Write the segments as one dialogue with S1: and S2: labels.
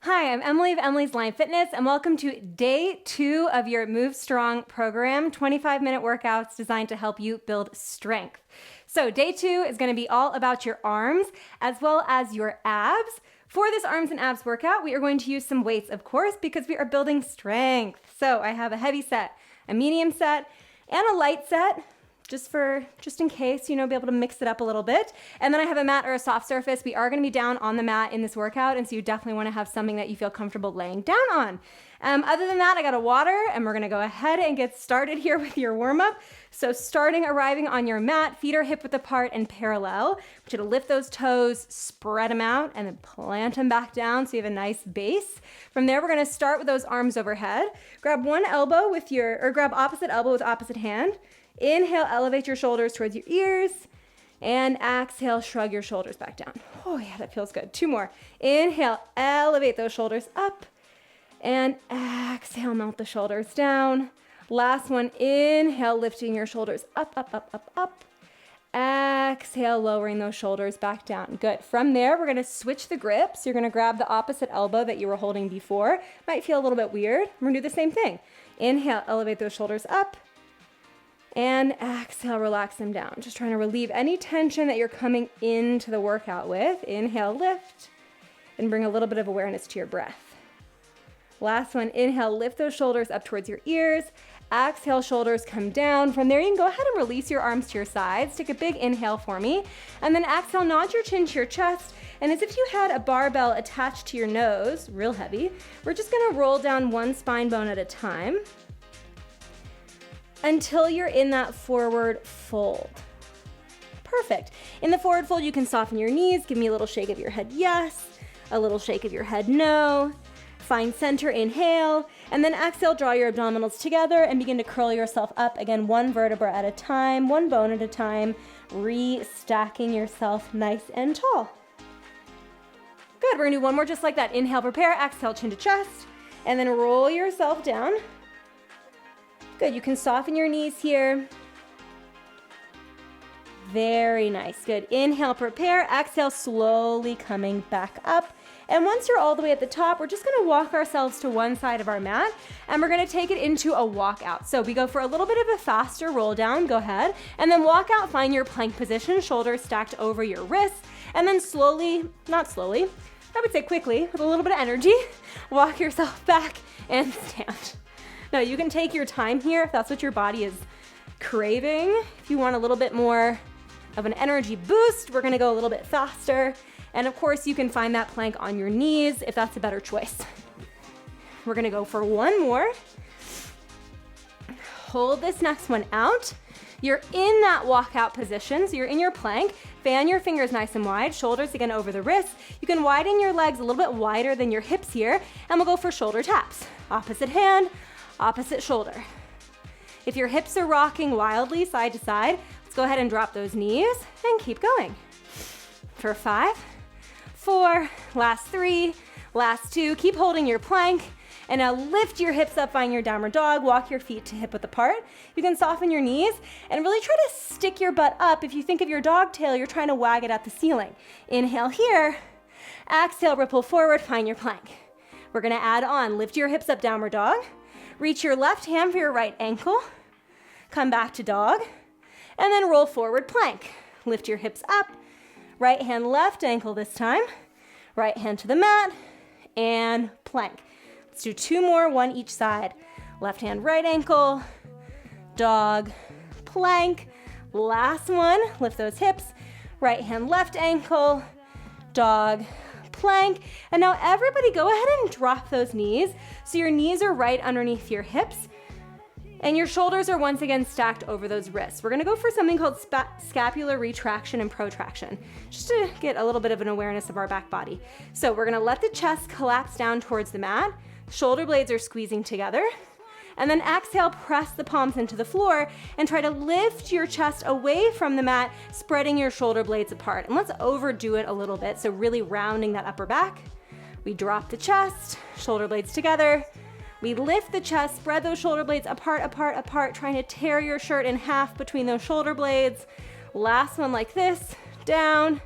S1: Hi, I'm Emily of Emily's Line Fitness, and welcome to day 2 of your Move Strong program, 25-minute workouts designed to help you build strength. So day 2 is going to be all about your arms as well as your abs. For this arms and abs workout, we are going to use some weights, of course, because we are building strength. So I have a heavy set, a medium set, and a light set. Just in case, be able to mix it up a little bit. And then I have a mat or a soft surface. We are going to be down on the mat in this workout, and so you definitely want to have something that you feel comfortable laying down on. Other than that, I got a water, and we're going to go ahead and get started here with your warm-up. So arriving on your mat, feet are hip-width apart and parallel. I want you to lift those toes, spread them out, and then plant them back down so you have a nice base. From there, we're going to start with those arms overhead. Grab grab opposite elbow with opposite hand. Inhale, elevate your shoulders towards your ears, and exhale, shrug your shoulders back down. Oh yeah, that feels good. 2 more. Inhale, elevate those shoulders up, and exhale, melt the shoulders down. Last one, inhale, lifting your shoulders up, up, up, up, up. Exhale, lowering those shoulders back down. Good. From there, we're going to switch the grips. You're going to grab the opposite elbow that you were holding before. Might feel a little bit weird. We're going to do the same thing. Inhale, elevate those shoulders up. And exhale, relax them down. Just trying to relieve any tension that you're coming into the workout with. Inhale, lift, and bring a little bit of awareness to your breath. Last one, inhale, lift those shoulders up towards your ears. Exhale, shoulders come down. From there, you can go ahead and release your arms to your sides. Take a big inhale for me. And then exhale, nod your chin to your chest. And as if you had a barbell attached to your nose, real heavy, we're just gonna roll down one spine bone at a time until you're in that forward fold. Perfect. In the forward fold, you can soften your knees. Give me a little shake of your head, yes. A little shake of your head, no. Find center, inhale. And then exhale, draw your abdominals together and begin to curl yourself up. Again, one vertebra at a time, one bone at a time, restacking yourself nice and tall. Good, we're gonna do one more just like that. Inhale, prepare, exhale, chin to chest, and then roll yourself down. Good, you can soften your knees here. Very nice, good. Inhale, prepare, exhale, slowly coming back up. And once you're all the way at the top, we're just gonna walk ourselves to one side of our mat, and we're gonna take it into a walkout. So we go for a little bit of a faster roll down, go ahead, and then walk out, find your plank position, shoulders stacked over your wrists, and then slowly, not slowly, I would say quickly, with a little bit of energy, walk yourself back and stand. Now, you can take your time here if that's what your body is craving. If you want a little bit more of an energy boost, we're gonna go a little bit faster. And of course, you can find that plank on your knees if that's a better choice. We're gonna go for one more. Hold this next one out. You're in that walkout position, so you're in your plank. Fan your fingers nice and wide, shoulders again over the wrists. You can widen your legs a little bit wider than your hips here, and we'll go for shoulder taps. Opposite hand, opposite shoulder. If your hips are rocking wildly side to side, let's go ahead and drop those knees and keep going. For 5, 4, last 3, last 2. Keep holding your plank. And now lift your hips up, find your downward dog. Walk your feet to hip width apart. You can soften your knees and really try to stick your butt up. If you think of your dog tail, you're trying to wag it at the ceiling. Inhale here. Exhale, ripple forward, find your plank. We're gonna add on, lift your hips up, downward dog. Reach your left hand for your right ankle. Come back to dog. And then roll forward plank. Lift your hips up. Right hand, left ankle this time. Right hand to the mat. And plank. Let's do 2 more, one each side. Left hand, right ankle. Dog, plank. Last one, lift those hips. Right hand, left ankle. Dog, plank. And now everybody go ahead and drop those knees. So your knees are right underneath your hips and your shoulders are once again stacked over those wrists. We're gonna go for something called scapular retraction and protraction, just to get a little bit of an awareness of our back body. So we're gonna let the chest collapse down towards the mat. Shoulder blades are squeezing together. And then exhale, press the palms into the floor and try to lift your chest away from the mat, spreading your shoulder blades apart. And let's overdo it a little bit, so really rounding that upper back. We drop the chest, shoulder blades together. We lift the chest, spread those shoulder blades apart, apart, apart, trying to tear your shirt in half between those shoulder blades. Last one like this, down.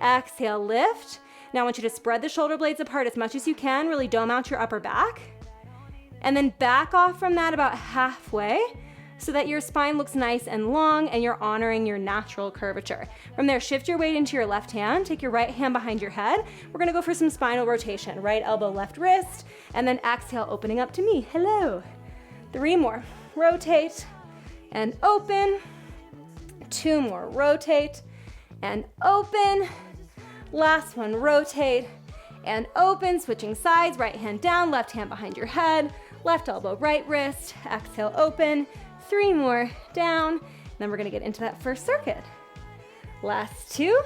S1: Exhale, lift. Now I want you to spread the shoulder blades apart as much as you can, really dome out your upper back. And then back off from that about halfway so that your spine looks nice and long and you're honoring your natural curvature. From there, shift your weight into your left hand, take your right hand behind your head. We're gonna go for some spinal rotation. Right elbow, left wrist, and then exhale, opening up to me. Hello. 3 more. Rotate and open. 2 more. Rotate and open. Last one, rotate and open, switching sides, right hand down, left hand behind your head, left elbow, right wrist, exhale, open. 3 more, down. Then we're gonna get into that first circuit. Last 2.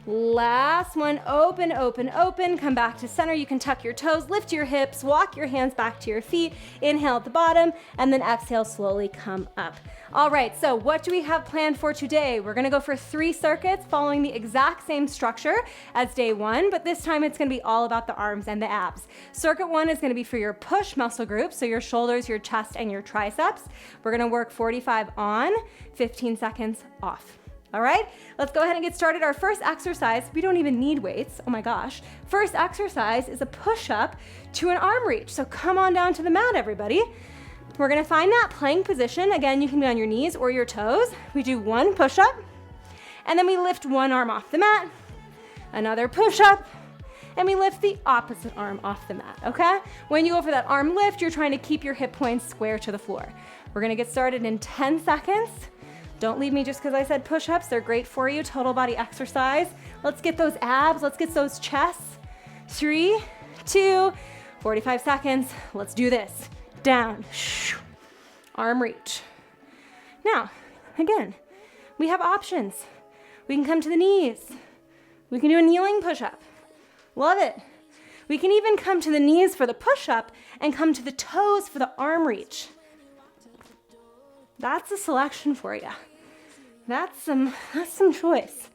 S1: Last one, open, open, open. Come back to center. You can tuck your toes, lift your hips, walk your hands back to your feet. Inhale at the bottom, and then exhale, slowly come up. All right, so what do we have planned for today? We're gonna go for 3 circuits following the exact same structure as day 1, but this time it's gonna be all about the arms and the abs. Circuit 1 is gonna be for your push muscle group, so your shoulders, your chest, and your triceps. We're gonna work 45 on, 15 seconds off. All right, let's go ahead and get started. Our first exercise, we don't even need weights, oh my gosh. First exercise is a push-up to an arm reach. So come on down to the mat, everybody. We're gonna find that plank position. Again, you can be on your knees or your toes. We do 1 push-up, and then we lift 1 arm off the mat, another push-up, and we lift the opposite arm off the mat, okay? When you go for that arm lift, you're trying to keep your hip points square to the floor. We're gonna get started in 10 seconds. Don't leave me just because I said push-ups. They're great for you, total body exercise. Let's get those abs, let's get those chests. 3, 2, 45 seconds. Let's do this. Down, arm reach. Now, again, we have options. We can come to the knees. We can do a kneeling push-up. Love it. We can even come to the knees for the push-up and come to the toes for the arm reach. That's a selection for you. That's some choice.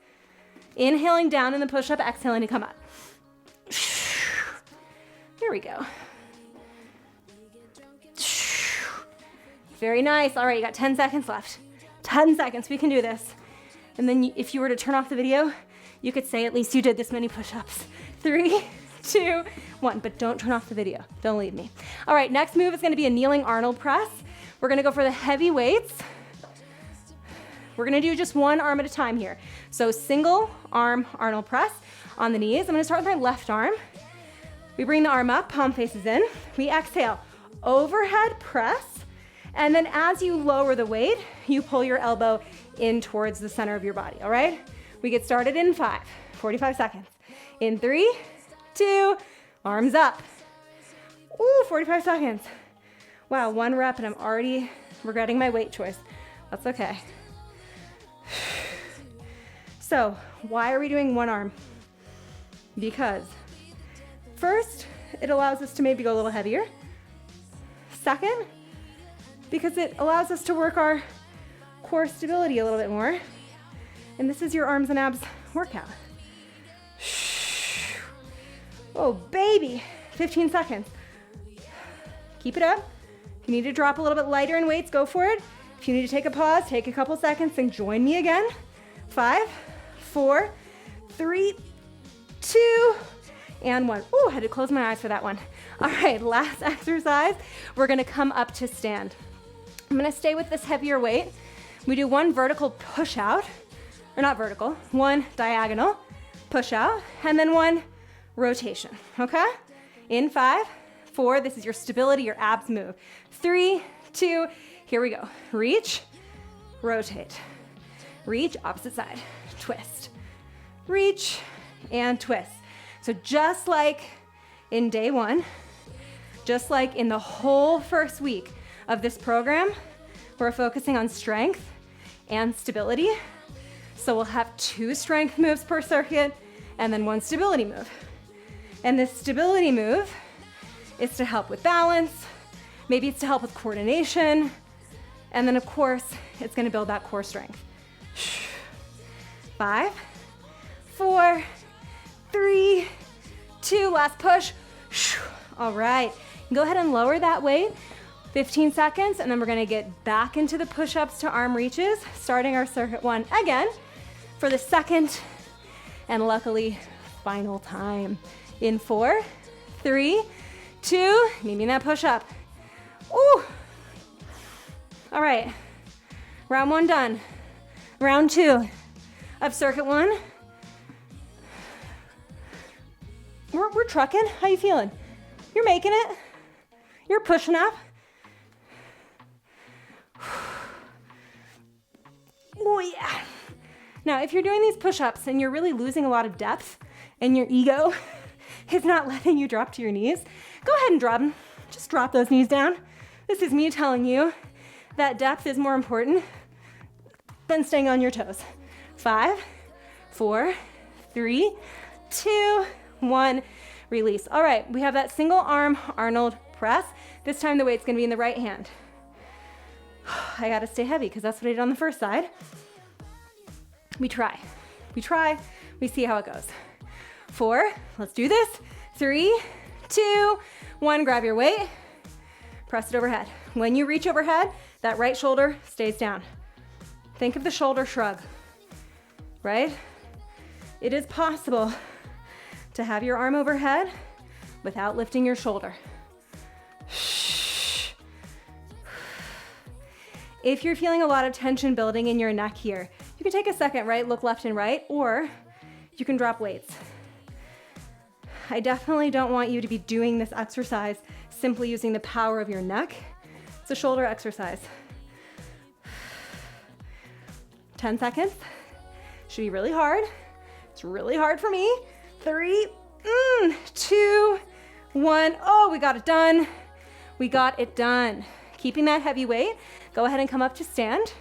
S1: Inhaling down in the push-up, exhaling to come up. Here we go. Very nice. All right, you got 10 seconds left. 10 seconds, we can do this. And then if you were to turn off the video, you could say at least you did this many push-ups. 3, 2, 1, but don't turn off the video. Don't leave me. All right, next move is gonna be a kneeling Arnold press. We're gonna go for the heavy weights. We're gonna do just 1 arm at a time here. So single arm Arnold press on the knees. I'm gonna start with my left arm. We bring the arm up, palm faces in. We exhale, overhead press. And then as you lower the weight, you pull your elbow in towards the center of your body, all right? We get started in 5, 45 seconds. In 3, 2, arms up. Ooh, 45 seconds. Wow, 1 rep and I'm already regretting my weight choice. That's okay. So, why are we doing 1 arm? Because first, it allows us to maybe go a little heavier. Second, because it allows us to work our core stability a little bit more. And this is your arms and abs workout. Oh, baby. 15 seconds. Keep it up. If you need to drop a little bit lighter in weights, go for it. If you need to take a pause, take a couple seconds and join me again. 5, 4, 3, 2, and 1. Ooh, I had to close my eyes for that one. All right, last exercise. We're gonna come up to stand. I'm gonna stay with this heavier weight. We do 1 vertical push out, or not vertical, 1 diagonal push out, and then 1 rotation, okay? In 5, 4, this is your stability, your abs move. 3, 2, here we go. Reach, rotate. Reach, opposite side, twist. Reach, and twist. So just like in day 1, just like in the whole first week of this program, we're focusing on strength and stability. So we'll have 2 strength moves per circuit and then 1 stability move. And this stability move is to help with balance, maybe it's to help with coordination, and then of course, it's gonna build that core strength. 5, 4, 3, 2, last push. All right, go ahead and lower that weight. 15 seconds, and then we're gonna get back into the push-ups to arm reaches, starting our circuit 1 again for the second And luckily, final time. In 4, 3, 2, meet me in that push-up. Ooh. All right, round 1 done. Round 2 of circuit 1. We're trucking. How you feeling? You're making it. You're pushing up. Oh yeah. Now, if you're doing these push-ups and you're really losing a lot of depth and your ego is not letting you drop to your knees, go ahead and drop them. Just drop those knees down. This is me telling you that depth is more important than staying on your toes. 5, 4, 3, 2, 1, release. All right, we have that single arm Arnold press. This time the weight's gonna be in the right hand. I gotta stay heavy because that's what I did on the first side. We try, we see how it goes. 4, let's do this. 3, 2, 1, grab your weight, press it overhead. When you reach overhead, that right shoulder stays down. Think of the shoulder shrug, right? It is possible to have your arm overhead without lifting your shoulder. If you're feeling a lot of tension building in your neck here, you can take a second, right? Look left and right, or you can drop weights. I definitely don't want you to be doing this exercise simply using the power of your neck. It's a shoulder exercise. 10 seconds. Should be really hard. It's really hard for me. 3, 2, 1. Oh, we got it done. We got it done. Keeping that heavy weight, go ahead and come up to stand.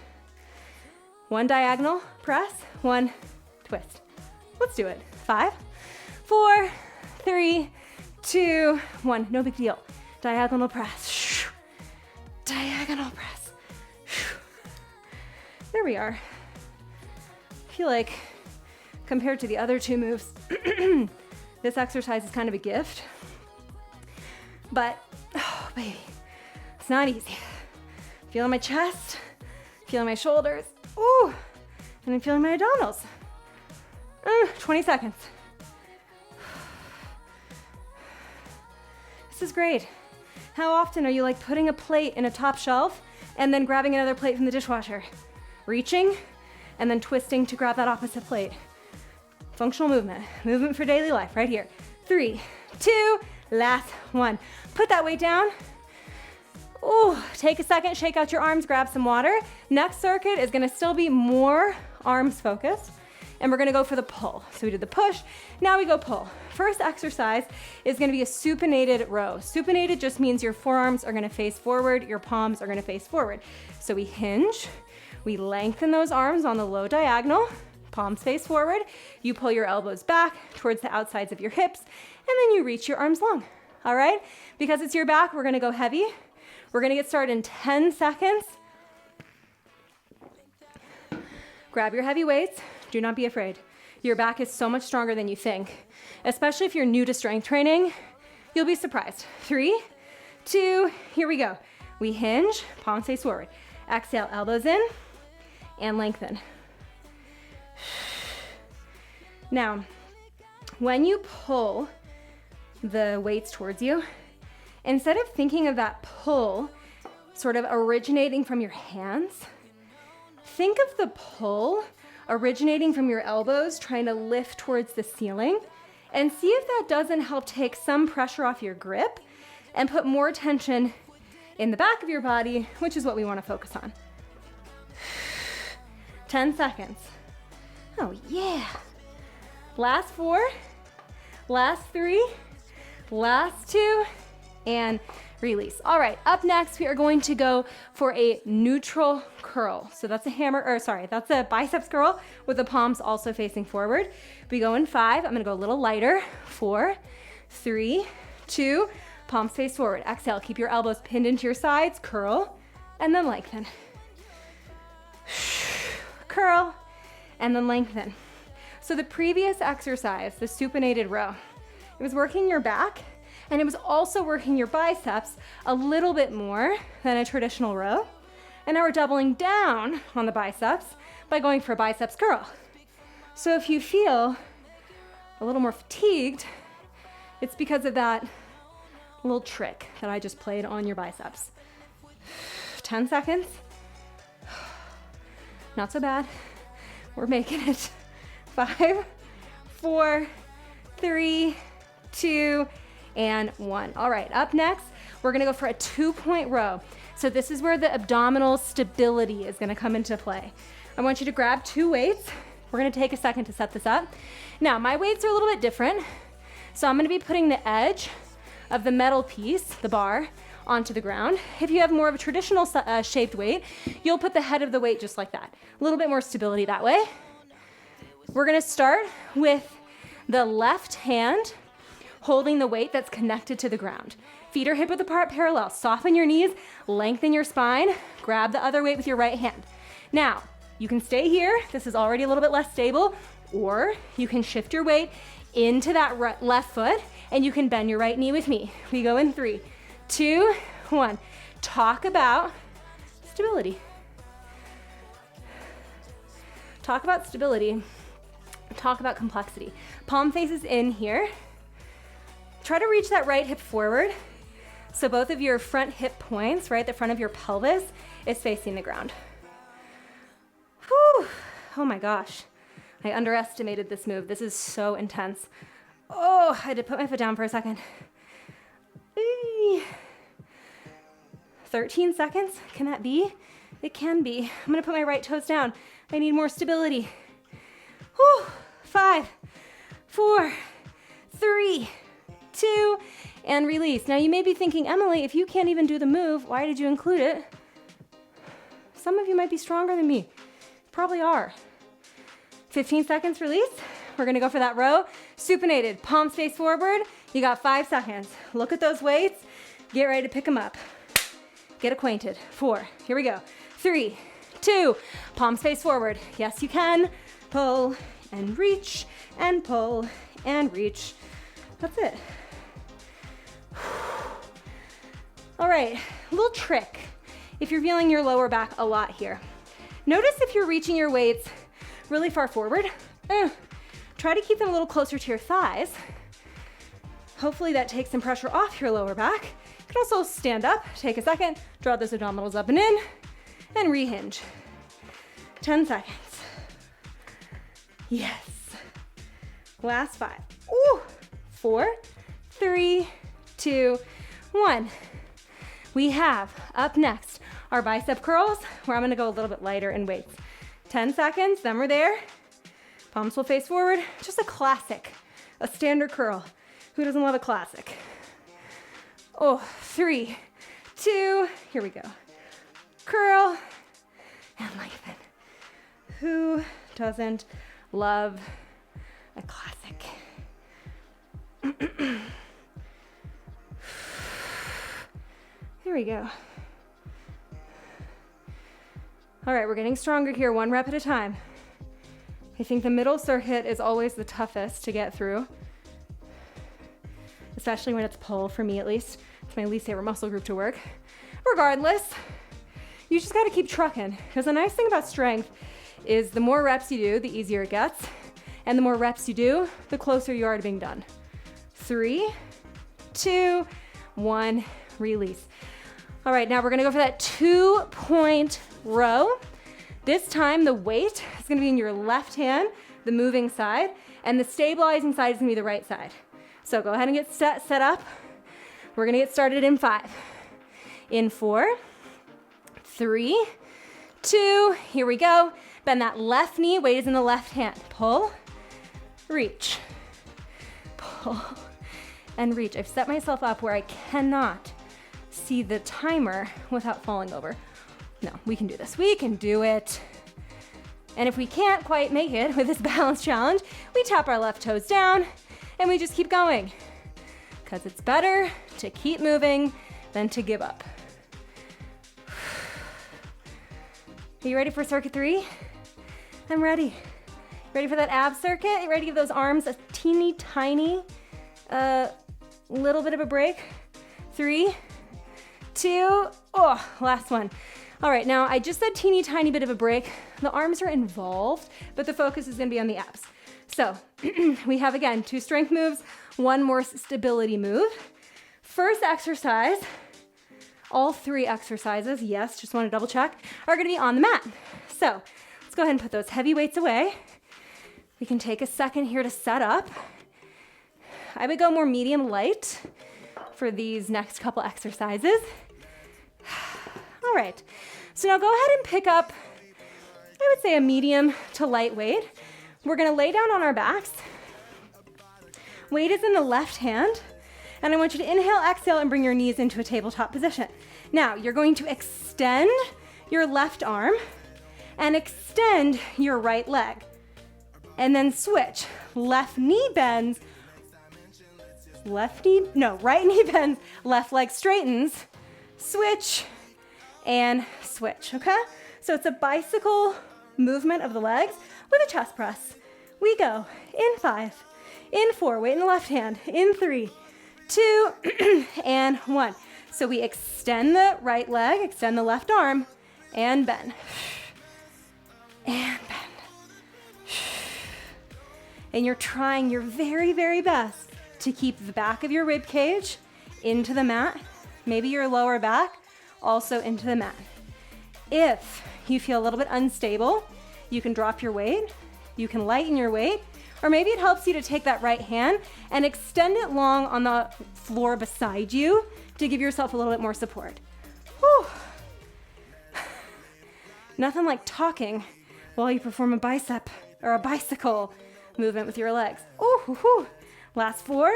S1: 1 diagonal press, 1 twist. Let's do it. 5, 4, 3, 2, 1. No big deal. Diagonal press. Diagonal press. There we are. I feel like compared to the other 2 moves, this exercise is kind of a gift. But, oh baby, it's not easy. Feeling my chest, feeling my shoulders, ooh, and I'm feeling my abdominals. 20 seconds. This is great. How often are you like putting a plate in a top shelf and then grabbing another plate from the dishwasher? Reaching and then twisting to grab that opposite plate. Functional movement. Movement for daily life right here. 3, 2, last 1. Put that weight down. Ooh, take a second, shake out your arms, grab some water. Next circuit is gonna still be more arms focused, and we're gonna go for the pull. So we did the push, now we go pull. First exercise is gonna be a supinated row. Supinated just means your forearms are gonna face forward, your palms are gonna face forward. So we hinge, we lengthen those arms on the low diagonal, palms face forward, you pull your elbows back towards the outsides of your hips, and then you reach your arms long, all right? Because it's your back, we're gonna go heavy. We're gonna get started in 10 seconds. Grab your heavy weights, do not be afraid. Your back is so much stronger than you think. Especially if you're new to strength training, you'll be surprised. 3, 2, here we go. We hinge, palms face forward. Exhale, elbows in, and lengthen. Now, when you pull the weights towards you, instead of thinking of that pull sort of originating from your hands, think of the pull originating from your elbows, trying to lift towards the ceiling, and see if that doesn't help take some pressure off your grip and put more tension in the back of your body, which is what we want to focus on. 10 seconds. Oh yeah. Last 4, last 3, last 2, and release. All right, up next, we are going to go for a neutral curl. So that's that's a biceps curl with the palms also facing forward. We go in 5, I'm gonna go a little lighter. 4, 3, 2, palms face forward. Exhale, keep your elbows pinned into your sides, curl, and then lengthen. Curl, and then lengthen. So the previous exercise, the supinated row, it was working your back, and it was also working your biceps a little bit more than a traditional row. And now we're doubling down on the biceps by going for a biceps curl. So if you feel a little more fatigued, it's because of that little trick that I just played on your biceps. 10 seconds. Not so bad. We're making it. 5, 4, 3, 2, and 1. All right, up next, we're gonna go for a 2-point row. So this is where the abdominal stability is gonna come into play. I want you to grab 2 weights. We're gonna take a second to set this up. Now, my weights are a little bit different. So I'm gonna be putting the edge of the metal piece, the bar, onto the ground. If you have more of a traditional shaped weight, you'll put the head of the weight just like that. A little bit more stability that way. We're gonna start with the left hand holding the weight that's connected to the ground. Feet are hip width apart, parallel. Soften your knees, lengthen your spine, grab the other weight with your right hand. Now, you can stay here. This is already a little bit less stable, or you can shift your weight into that left foot and you can bend your right knee with me. We go in 3, 2, 1. Talk about stability. Talk about stability. Talk about complexity. Palm faces in here. Try to reach that right hip forward. So both of your front hip points, right, the front of your pelvis is facing the ground. Whew. Oh my gosh. I underestimated this move. This is so intense. Oh, I had to put my foot down for a second. 13 seconds, can that be? It can be. I'm gonna put my right toes down. I need more stability. Whew. 5, 4, 3, 2, and release. Now you may be thinking, Emily, if you can't even do the move, why did you include it? Some of you might be stronger than me. Probably are. 15 seconds release. We're gonna go for that row. Supinated, palms face forward. You got 5 seconds. Look at those weights. Get ready to pick them up. Get acquainted. 4, here we go. 3, 2, palms face forward. Yes, you can. Pull and reach and pull and reach. That's it. All right, a little trick. If you're feeling your lower back a lot here, notice if you're reaching your weights really far forward, try to keep them a little closer to your thighs. Hopefully that takes some pressure off your lower back. You can also stand up, take a second, draw those abdominals up and in, and rehinge. 10 seconds. Yes. Last 5. Ooh. 4, 3, 2, 1. We have up next our bicep curls, where I'm gonna go a little bit lighter in weights. 10 seconds, then we're there. Palms will face forward. Just a classic, a standard curl. Who doesn't love a classic? Oh, 3, 2, here we go. Curl and lengthen. Who doesn't love a classic? There we go. All right, we're getting stronger here, 1 rep at a time. I think the middle circuit is always the toughest to get through, especially when it's pull, for me at least. It's my least favorite muscle group to work. Regardless, you just gotta keep trucking, because the nice thing about strength is the more reps you do, the easier it gets, and the more reps you do, the closer you are to being done. 3, 2, 1, release. All right, now we're gonna go for that 2-point row. This time the weight is gonna be in your left hand, the moving side, and the stabilizing side is gonna be the right side. So go ahead and get set up. We're gonna get started in 5. In 4, 3, 2, here we go. Bend that left knee, weight is in the left hand. Pull, reach, pull, and reach. I've set myself up where I cannot see the timer without falling over. No, we can do this. We can do it. And if we can't quite make it with this balance challenge, we tap our left toes down and we just keep going. Because it's better to keep moving than to give up. Are you ready for circuit 3? I'm ready. Ready for that ab circuit? You ready to give those arms a teeny tiny little bit of a break? 3, 2, oh, last one. All right, now I just said teeny tiny bit of a break. The arms are involved, but the focus is gonna be on the abs. So we have, again, 2 strength moves, 1 more stability move. First exercise, all 3 exercises, yes, just want to double check, are going to be on the mat. So let's go ahead and put those heavy weights away. We can take a second here to set up. I would go more medium light for these next couple exercises. All right, so now go ahead and pick up, I would say, a medium to light weight. We're gonna lay down on our backs. Weight is in the left hand, and I want you to inhale, exhale, and bring your knees into a tabletop position. Now, you're going to extend your left arm and extend your right leg, and then switch. Right knee bends, left leg straightens, switch, and switch, okay? So it's a bicycle movement of the legs with a chest press. We go in 5, in 4, weight in the left hand, in 3, 2, and 1. So we extend the right leg, extend the left arm, and bend. And bend. And you're trying your very, very best to keep the back of your rib cage into the mat, maybe your lower back also into the mat. If you feel a little bit unstable, you can drop your weight, you can lighten your weight, or maybe it helps you to take that right hand and extend it long on the floor beside you to give yourself a little bit more support. Whew. Nothing like talking while you perform a bicep or a bicycle movement with your legs. Ooh, last 4,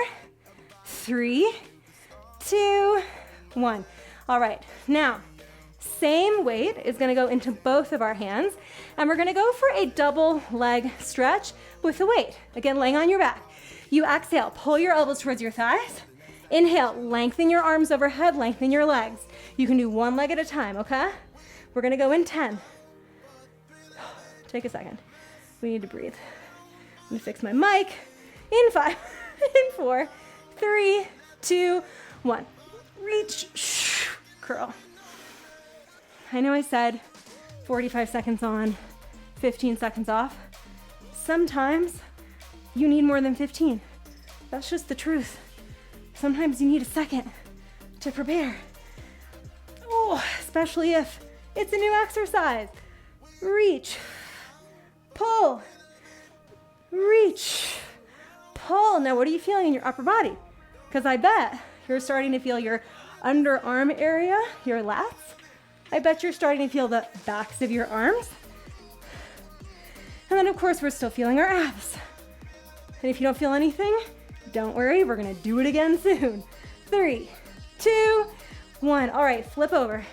S1: 3, 2, 1. All right, now, same weight is gonna go into both of our hands, and we're gonna go for a double leg stretch with the weight. Again, laying on your back. You exhale, pull your elbows towards your thighs. Inhale, lengthen your arms overhead, lengthen your legs. You can do 1 leg at a time, okay? We're gonna go in 10. Take a second. We need to breathe. I'm gonna fix my mic. In 5, in 4, 3, 2, 1. Reach, curl. I know I said 45 seconds on, 15 seconds off. Sometimes you need more than 15. That's just the truth. Sometimes you need a second to prepare. Oh, especially if it's a new exercise. Reach, pull, reach, pull. Now, what are you feeling in your upper body? Because I bet you're starting to feel your underarm area, your lats. I bet you're starting to feel the backs of your arms. And then, of course, we're still feeling our abs. And if you don't feel anything, don't worry, we're gonna do it again soon. 3, 2, 1. All right, flip over.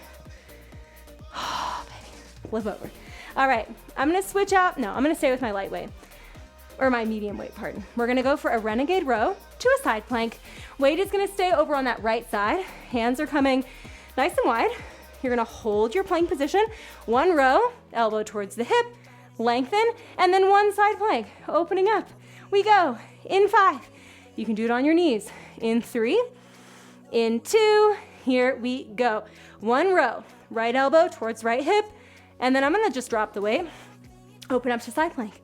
S1: Oh, baby, flip over. All right, I'm gonna switch out. No, I'm gonna stay with my lightweight, or my medium weight, pardon. We're gonna go for a renegade row to a side plank. Weight is gonna stay over on that right side. Hands are coming nice and wide. You're gonna hold your plank position. 1 row, elbow towards the hip, lengthen, and then 1 side plank, opening up. We go in 5. You can do it on your knees. In 3, in 2, here we go. 1 row, right elbow towards right hip, and then I'm gonna just drop the weight, open up to side plank.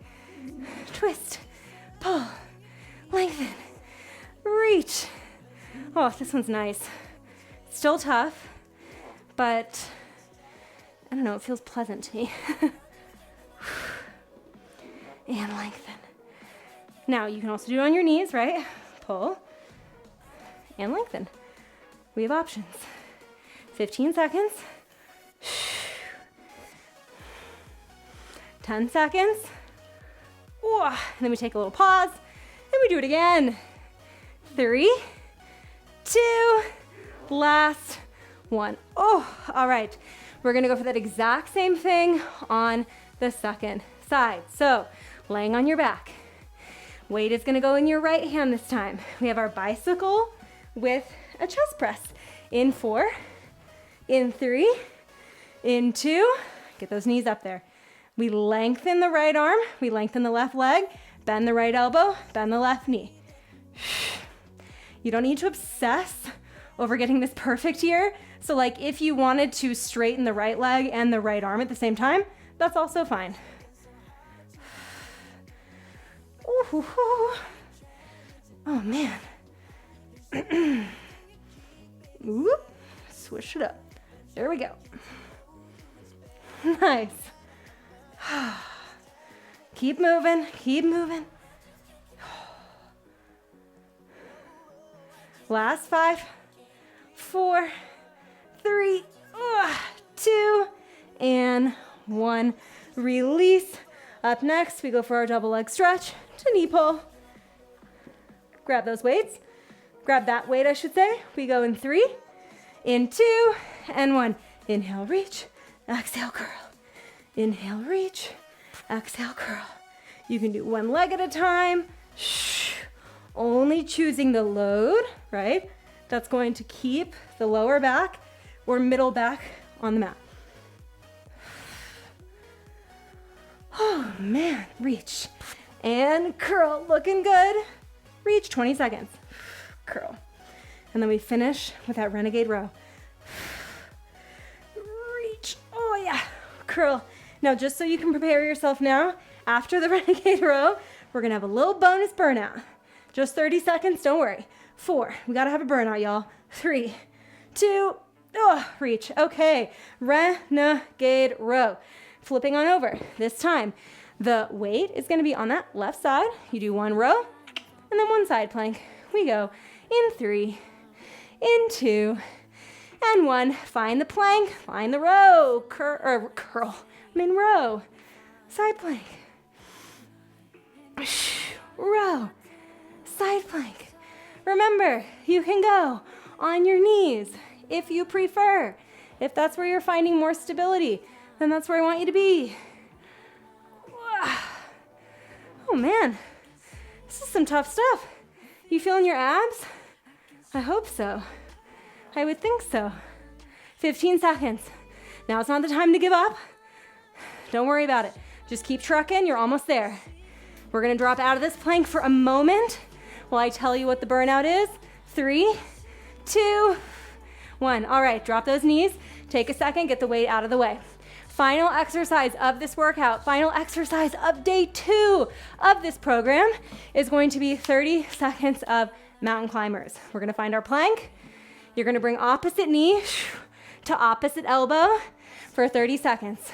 S1: Twist, pull, lengthen, reach. Oh, this one's nice. Still tough, but I don't know, it feels pleasant to me. And lengthen. Now, you can also do it on your knees, right? Pull and lengthen. We have options. 15 seconds. 10 seconds. Ooh, and then we take a little pause, and we do it again. 3, 2, last 1. Oh, all right. We're gonna go for that exact same thing on the second side. So, laying on your back. Weight is gonna go in your right hand this time. We have our bicycle with a chest press. In 4, in 3, in 2, get those knees up there. We lengthen the right arm, we lengthen the left leg, bend the right elbow, bend the left knee. You don't need to obsess over getting this perfect here. So like if you wanted to straighten the right leg and the right arm at the same time, that's also fine. Ooh. Woo-hoo. Oh man. Whoop. Swish it up. There we go. Nice. Keep moving, keep moving. Last 5, 4, 3, 2, and 1. Release. Up next, we go for our double leg stretch to knee pull. Grab those weights. Grab that weight, I should say. We go in 3, in 2, and 1. Inhale, reach. Exhale, curl. Inhale, reach. Exhale, curl. You can do one leg at a time. Only choosing the load, right? That's going to keep the lower back or middle back on the mat. Oh man, reach and curl, looking good. Reach, 20 seconds. Curl. And then we finish with that renegade row. Reach, oh yeah, curl. Now just so you can prepare yourself now, after the renegade row, we're gonna have a little bonus burnout. Just 30 seconds, don't worry. 4, we gotta have a burnout, y'all. 3, 2, reach. Okay, renegade row. Flipping on over. This time, the weight is gonna be on that left side. You do one row, and then one side plank. We go in 3, in 2, and 1. Find the plank, find the row. Curl, row. Side plank. Row. Side plank. Remember, you can go on your knees if you prefer. If that's where you're finding more stability, then that's where I want you to be. Oh man, this is some tough stuff. You feeling your abs? I hope so. I would think so. 15 seconds. Now it's not the time to give up. Don't worry about it. Just keep trucking, you're almost there. We're gonna drop out of this plank for a moment while I tell you what the burnout is. 3, 2, 1. All right, drop those knees. Take a second, get the weight out of the way. Final exercise of this workout, final exercise of day 2 of this program is going to be 30 seconds of mountain climbers. We're gonna find our plank. You're gonna bring opposite knee to opposite elbow for 30 seconds.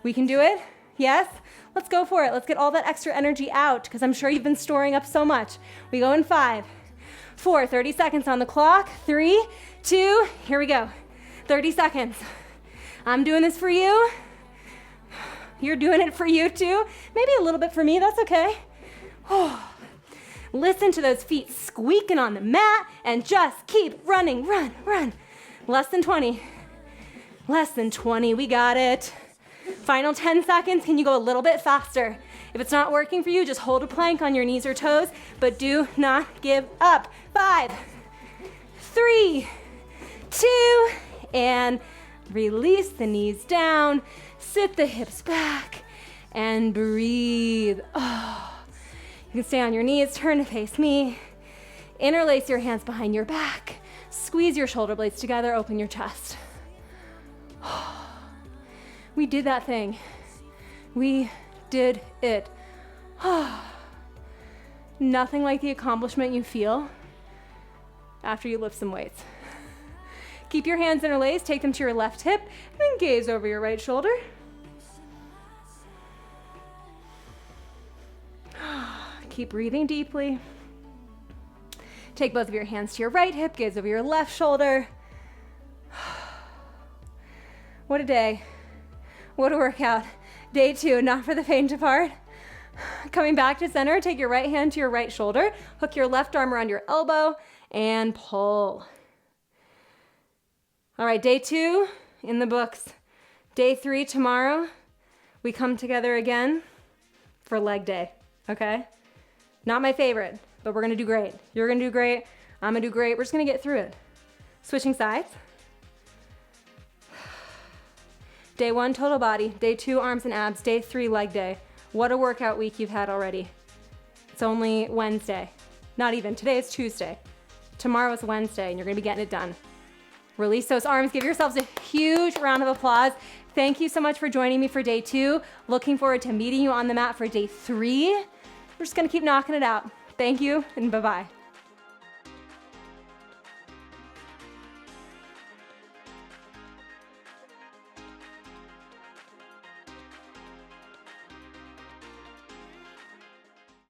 S1: We can do it? Yes? Let's go for it. Let's get all that extra energy out because I'm sure you've been storing up so much. We go in 5, 4, 30 seconds on the clock. 3, 2, here we go. 30 seconds. I'm doing this for you. You're doing it for you too. Maybe a little bit for me, that's okay. Oh. Listen to those feet squeaking on the mat and just keep running, run. Less than 20. Less than 20, we got it. Final 10 seconds, can you go a little bit faster? If it's not working for you, just hold a plank on your knees or toes, but do not give up. 5, 3, 2, and release the knees down, sit the hips back, and breathe. Oh. You can stay on your knees, turn to face me, interlace your hands behind your back, squeeze your shoulder blades together, open your chest. We did that thing. We did it. Nothing like the accomplishment you feel after you lift some weights. Keep your hands interlaced, take them to your left hip, and then gaze over your right shoulder. Keep breathing deeply. Take both of your hands to your right hip, gaze over your left shoulder. What a day. What a workout. Day 2, not for the faint of heart. Coming back to center, take your right hand to your right shoulder, hook your left arm around your elbow, and pull. All right, day 2 in the books. Day 3 tomorrow, we come together again for leg day, okay? Not my favorite, but we're gonna do great. You're gonna do great, I'm gonna do great. We're just gonna get through it. Switching sides. Day 1, total body. Day 2, arms and abs. Day 3, leg day. What a workout week you've had already. It's only Wednesday. Not even, today is Tuesday. Tomorrow is Wednesday, and you're gonna be getting it done. Release those arms. Give yourselves a huge round of applause. Thank you so much for joining me for day 2. Looking forward to meeting you on the mat for day 3. we're just going to keep knocking it out. Thank you, and bye-bye.